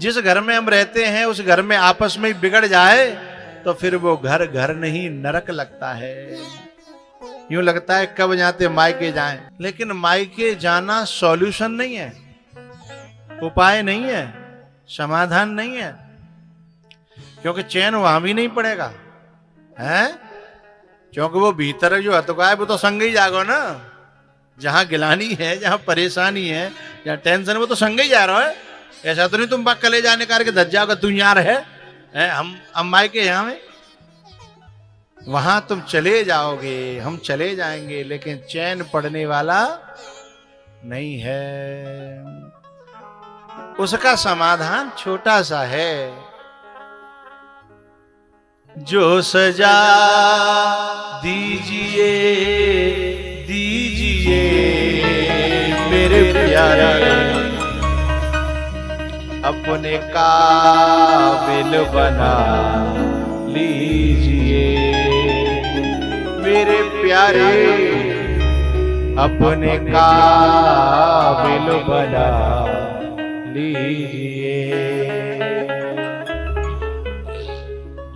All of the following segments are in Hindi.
जिस घर में हम रहते हैं उस घर में आपस में ही बिगड़ जाए तो फिर वो घर घर नहीं नरक लगता है। यूं लगता है कब जाते मायके जाएं, लेकिन मायके जाना सॉल्यूशन नहीं है, उपाय नहीं है, समाधान नहीं है, क्योंकि चैन वहां भी नहीं पड़ेगा है। क्योंकि वो भीतर जो हतका है वो तो संग ही जागो ना। जहां गिलानी है, जहां परेशानी है, जहां टेंशन है, वो तो संग ही जा रहा है। ऐसा तो नहीं तुम बात कले जाने करके धज जाओगे तू यहाँ रहे हम मायके यहाँ में। वहां तुम चले जाओगे, हम चले जाएंगे, लेकिन चैन पड़ने वाला नहीं है। उसका समाधान छोटा सा है। जो सजा दीजिए दीजिए मेरे प्यारे, अपने काबिल बना लीजिए मेरे प्यारे, अपने काबिल बना लीजिए।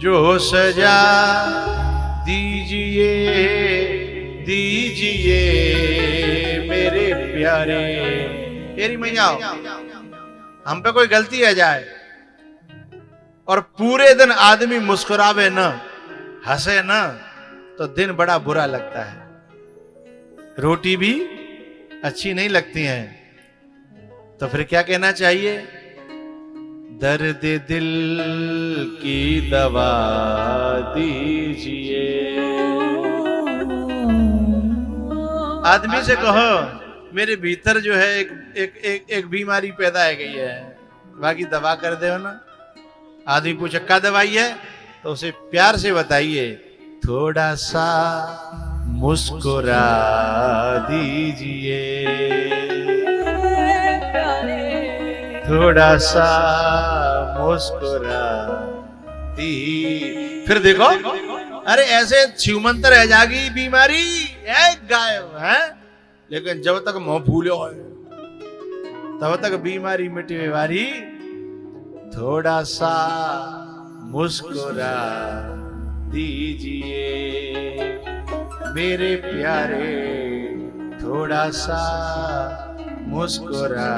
जो सजा दीजिए दीजिए मेरे प्यारे। तेरी मैया हम पे कोई गलती आ जाए और पूरे दिन आदमी मुस्कुरावे न, हंसे न, तो दिन बड़ा बुरा लगता है। रोटी भी अच्छी नहीं लगती है, तो फिर क्या कहना चाहिए? दर्द दिल की दवा दीजिए। आदमी से कहो मेरे भीतर जो है एक बीमारी पैदा हो गई है, बाकी दवा कर दे ना। आदमी पूछे क्या दवाई है, तो उसे प्यार से बताइए, थोड़ा सा मुस्कुरा दीजिए, थोड़ा सा मुस्कुरा दी। फिर देखो, अरे ऐसे छिवमंतर रह जाएगी बीमारी गायब है, लेकिन जब तक मुंह फूलो तब तक बीमारी मिटने वाली। थोड़ा सा मुस्कुरा दीजिए मेरे प्यारे, थोड़ा सा मुस्कुरा।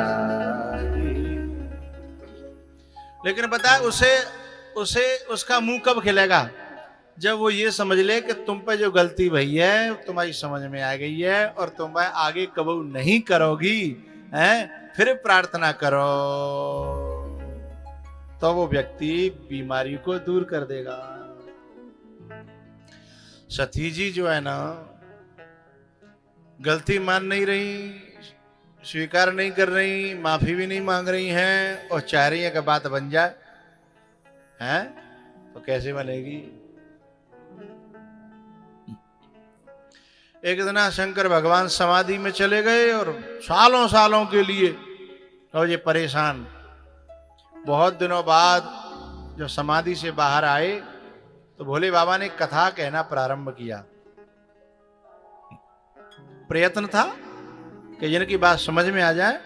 लेकिन पता है उसे उसका मुंह कब खिलेगा? जब वो ये समझ ले कि तुम पे जो गलती भई है तुम्हारी समझ में आ गई है और तुम आगे कबू नहीं करोगी हैं, फिर प्रार्थना करो, तो वो व्यक्ति बीमारी को दूर कर देगा। सती जी जो है ना, गलती मान नहीं रही, स्वीकार नहीं कर रही, माफी भी नहीं मांग रही हैं, और चाह रही है कि बात बन जाए हैं, तो कैसे बनेगी? एक दिन शंकर भगवान समाधि में चले गए और सालों सालों के लिए और ये परेशान। बहुत दिनों बाद जब समाधि से बाहर आए तो भोले बाबा ने कथा कहना प्रारंभ किया। प्रयत्न था कि जिनकी बात समझ में आ जाए।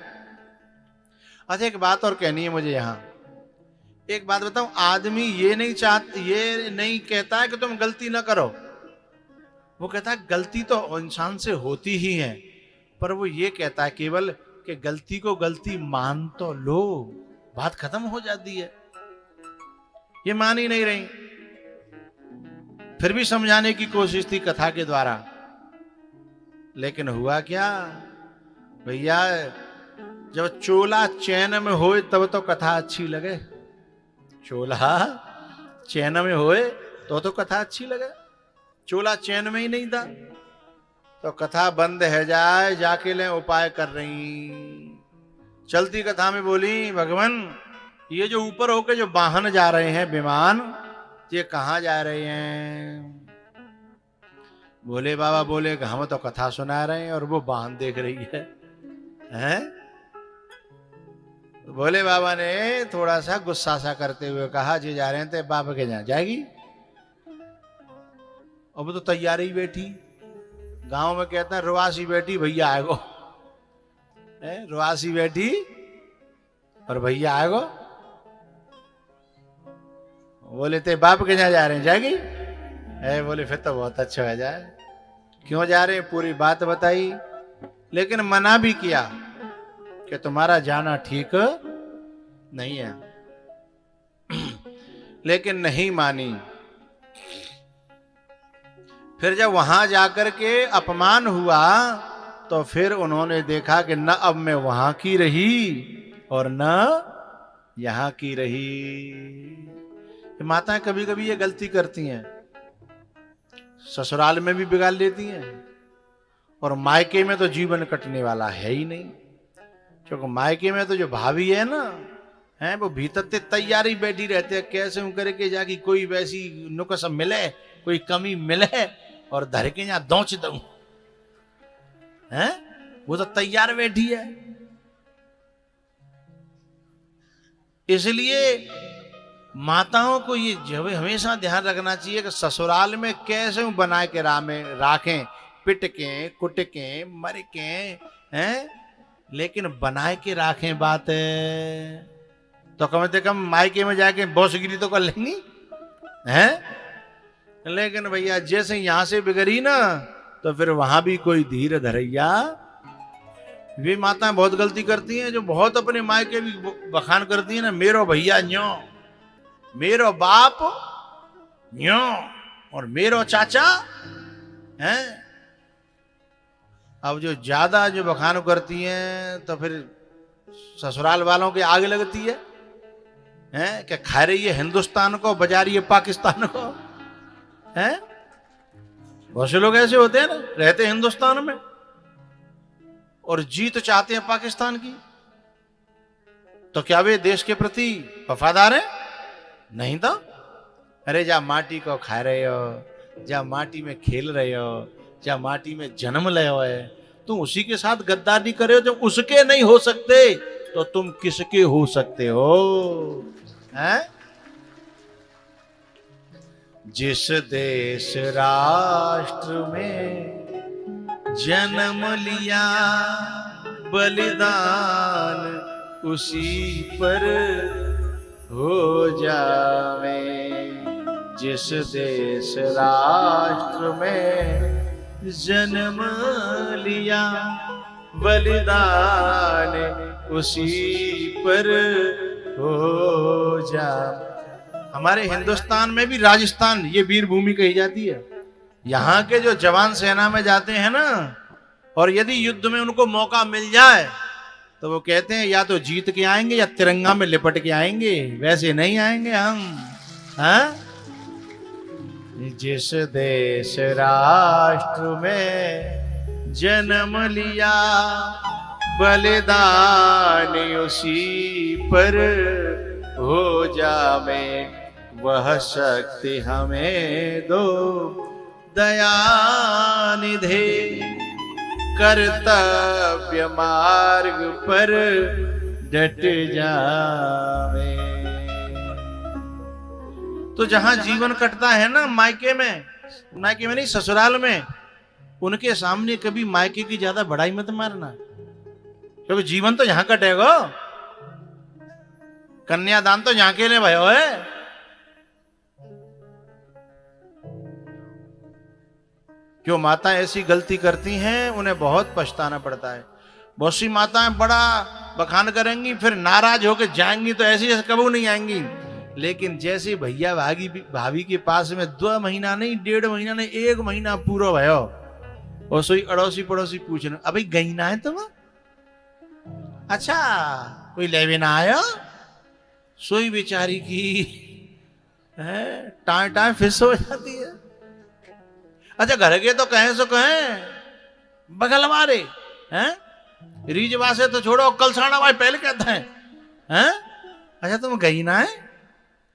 अच्छा, एक बात और कहनी है मुझे यहां। एक बात बताऊं, आदमी ये नहीं कहता है कि तुम गलती ना करो। वो कहता है गलती तो इंसान से होती ही है, पर वो ये कहता है केवल कि गलती को गलती मान तो लो, बात खत्म हो जाती है। ये मान ही नहीं रही। फिर भी समझाने की कोशिश थी कथा के द्वारा, लेकिन हुआ क्या भैया, जब चोला चैन में होए तब तो कथा अच्छी लगे। चोला चैन में होए तो कथा अच्छी लगे। चोला चैन में ही नहीं था तो कथा बंद है जाए, जाके ले उपाय कर रही। चलती कथा में बोली, भगवान ये जो ऊपर होके जो वाहन जा रहे हैं विमान, ये कहाँ जा रहे हैं? भोले बाबा बोले कि हम तो कथा सुना रहे हैं और वो वाहन देख रही है हैं? तो भोले बाबा ने थोड़ा सा गुस्सा सा करते हुए कहा, जी जा रहे हैं तो बाबा के यहाँ जाएगी। और वो तो तैयारी बैठी, गांव में कहते हैं रुआसी बैठी भैया आएगो, रुआसी बैठी और भैया आएगो। बोले ते बाप के यहाँ जा रहे हैं, जाएगी? बोले फिर तो बहुत अच्छा है, जाए। क्यों जा रहे हैं? पूरी बात बताई, लेकिन मना भी किया कि तुम्हारा जाना ठीक नहीं है, लेकिन नहीं मानी। फिर जब वहां जाकर के अपमान हुआ तो फिर उन्होंने देखा कि न अब मैं वहां की रही और न यहां की रही। माताएं कभी कभी ये गलती करती हैं, ससुराल में भी बिगाड़ लेती हैं और मायके में तो जीवन कटने वाला है ही नहीं। क्योंकि मायके में तो जो भाभी है ना, है वो भीतर से तैयारी बैठी रहते हैं, कैसे हूं करके जाके कोई वैसी नुक्स मिले, कोई कमी मिले और धर के यहां दौच दूं, है वो तो तैयार बैठी है। इसलिए माताओं को ये जब हमेशा ध्यान रखना चाहिए कि ससुराल में कैसे बना के राखें, पिटके कुटके मरके, हैं, लेकिन बनाए के राखें बात है। तो कम से कम मायके में जाके बॉसगिरी तो कर लेंगी, हैं? लेकिन भैया जैसे यहां से बिगड़ी ना, तो फिर वहां भी कोई धीर धरैया। वे माताएं बहुत गलती करती हैं, जो बहुत अपने मायके भी बखान करती हैं ना, मेरो भैया न्यो, मेरो बाप न्यो और मेरो चाचा, हैं? अब जो ज्यादा जो बखान करती हैं तो फिर ससुराल वालों के आगे लगती है, हैं? क्या खा रही है हिंदुस्तान को, बजा रही है पाकिस्तान को, हैं? बहुत से लोग ऐसे होते हैं ना, रहते हैं हिंदुस्तान में और जीत चाहते हैं पाकिस्तान की। तो क्या वे देश के प्रति वफादार हैं? नहीं तो। अरे जा माटी को खा रहे हो, जा माटी में खेल रहे हो, जा माटी में जन्म ले हो है, तुम उसी के साथ गद्दारी करे हो। जब उसके नहीं हो सकते तो तुम किसके हो सकते हो, हैं? जिस देश राष्ट्र में जन्म लिया बलिदान उसी पर हो जावे। जिस देश राष्ट्र में जन्म लिया बलिदान उसी पर हो जा। हमारे हिंदुस्तान में भी राजस्थान ये वीर भूमि कही जाती है। यहाँ के जो जवान सेना में जाते हैं ना, और यदि युद्ध में उनको मौका मिल जाए तो वो कहते हैं या तो जीत के आएंगे या तिरंगा में लिपट के आएंगे, वैसे नहीं आएंगे हम, हाँ? जिस देश राष्ट्र में जन्म लिया बलिदान उसी पर हो जावे। वह शक्ति हमें दो दया निधे, कर्तव्य मार्ग पर डट जावे। तो जहां जीवन कटता है ना मायके में नहीं ससुराल में, उनके सामने कभी मायके की ज्यादा बड़ाई मत मारना, क्योंकि जीवन तो यहां कटेगा। कन्यादान तो यहां के लिए भयो है। जो माताएं ऐसी गलती करती हैं उन्हें बहुत पछताना पड़ता है। बहुत सी माताएं बड़ा बखान करेंगी, फिर नाराज होकर जाएंगी तो ऐसी जैसे कबू नहीं आएंगी। लेकिन जैसे भैया भाभी के पास में 2 महीना नहीं, 1.5 महीना नहीं, 1 महीना पूरा भयो, और सोई अड़ोसी पड़ोसी पूछना, अभी गई ना है तुम? अच्छा कोई लेवे ना आयो? सोई बेचारी की है टाए फिस हो जाती है। अच्छा घर के तो कहें सो कहें, बगल मारे हैं, रीजवा से तो छोड़ो, कलसाना भाई पहले कहता है, हैं? अच्छा तुम गई ना है?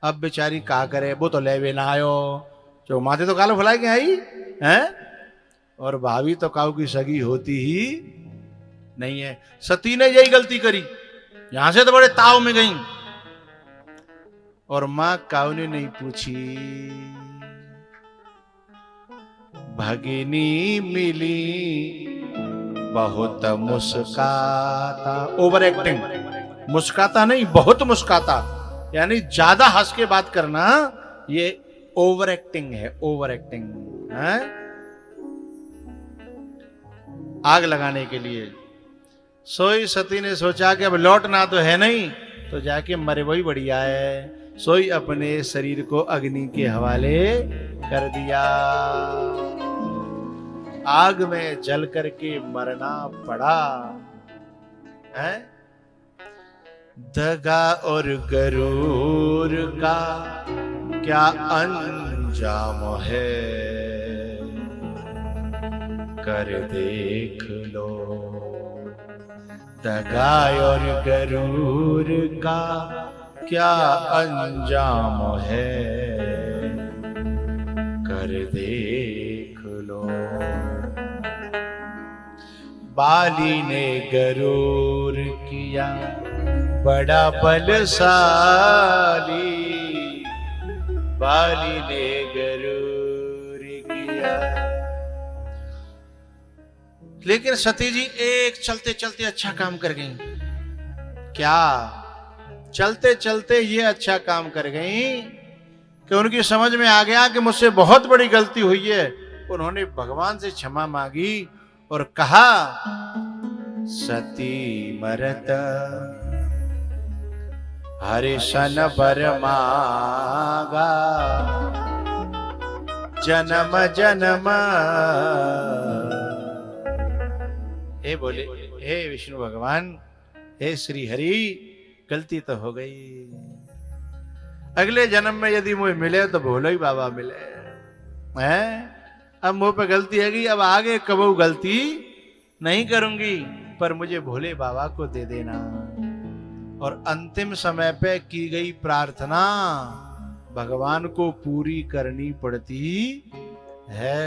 अब बेचारी का करे, वो तो लेवे ना आयो, जो माथे तो कालो फुला के आई हैं, और भाभी तो काऊ की सगी होती ही नहीं है। सती ने यही गलती करी, यहां से तो बड़े ताव में गई, और मां काऊ ने नहीं पूछी। भगिनी मिली बहुत मुस्काता, ओवर एक्टिंग, मुस्काता नहीं बहुत मुस्काता, यानी ज्यादा हंस के बात करना ये ओवर एक्टिंग है, ओवर एक्टिंग है, आग लगाने के लिए। सोई सती ने सोचा कि अब लौटना तो है नहीं, तो जाके मरे वही बढ़िया है। सोई अपने शरीर को अग्नि के हवाले कर दिया, आग में जल करके मरना पड़ा है। दगा और गरूर का क्या अंजाम है, कर देख लो। दगा और गरूर का क्या अंजाम है, कर देख लो। बाली ने गरूर किया बड़ा बलशाली, बाली ने गरूर किया। लेकिन सती जी एक चलते चलते अच्छा काम कर गई। क्या? चलते चलते ये अच्छा काम कर गई कि उनकी समझ में आ गया कि मुझसे बहुत बड़ी गलती हुई है। उन्होंने भगवान से क्षमा मांगी और कहा, सती मरत हरिशन बर मागा, जन्म जन्म। हे बोले, हे विष्णु भगवान, हे श्री हरि, गलती तो हो गई। अगले जन्म में यदि मुझे मिले तो भोले ही बाबा मिले हैं। अब मुंह पे गलती है कि अब आगे कबू गलती नहीं करूंगी, पर मुझे भोले बाबा को दे देना। और अंतिम समय पे की गई प्रार्थना भगवान को पूरी करनी पड़ती है।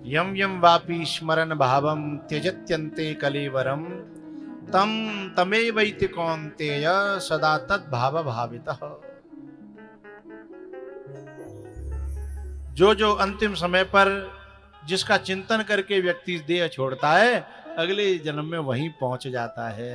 यम यम वापी स्मरण भावम त्यजत्यन्ते कलेवरम, तम तमेवैति कौन्तेय सदा तद भाव भावितः। जो जो अंतिम समय पर जिसका चिंतन करके व्यक्ति देह छोड़ता है, अगले जन्म में वहीं पहुंच जाता है।